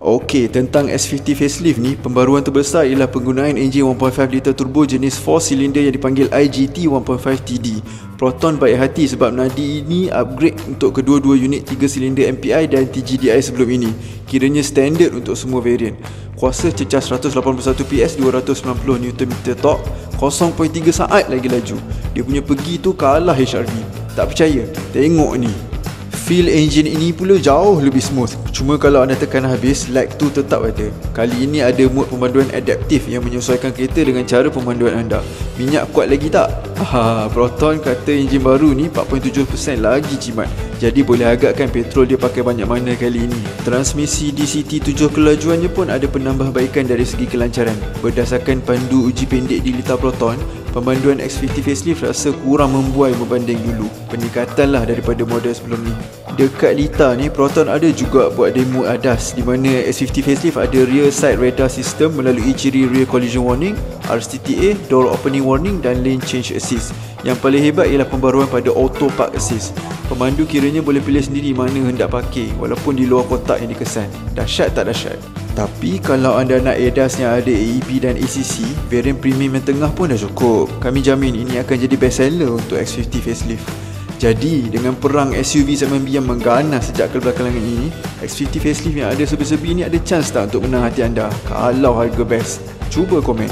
Okey, tentang S50 facelift ni, pembaruan terbesar ialah penggunaan enjin 1.5 litre turbo jenis 4 silinder yang dipanggil IGT 1.5 TD. Proton baik hati sebab nadi ini upgrade untuk kedua-dua unit 3 silinder MPI dan TGDI sebelum ini. Kiranya standard untuk semua variant. Kuasa cecah 181 PS, 290 Nm torque, 0.3 saat lagi laju. Dia punya pergi tu kalah HRV. Tak percaya? Tengok ni. Feel engine ini pula jauh lebih smooth. Cuma kalau anda tekan habis, lag tu tetap ada. Kali ini ada mod pemanduan adaptif yang menyesuaikan kereta dengan cara pemanduan anda. Minyak kuat lagi tak? Proton kata enjin baru ni 4.7% lagi jimat. Jadi boleh agakkan petrol dia pakai banyak mana kali ini. Transmisi DCT 7 kelajuannya pun ada penambahbaikan dari segi kelancaran. Berdasarkan pandu uji pendek di Lita Proton, pemanduan X50 facelift rasa kurang membuai berbanding dulu. Peningkatan lah daripada model sebelum ni. Dekat Lita ni, Proton ada juga buat demo ADAS di mana S50 facelift ada rear side radar system melalui ciri rear collision warning, RCTA, door opening warning dan lane change assist. Yang paling hebat ialah pembaruan pada auto park assist. Pemandu kiranya boleh pilih sendiri mana hendak parking walaupun di luar kotak yang dikesan. Dahsyat tak dahsyat? Tapi kalau anda nak ADAS yang ada AEB dan ACC, variant premium yang tengah pun dah cukup. Kami jamin ini akan jadi best seller untuk X50 facelift. Jadi, dengan perang SUV segmen B yang mengganas sejak kebelakangan ini, X50 facelift yang ada serba-serbi ni ada chance tak untuk menang hati anda? Kalau harga best? Cuba komen.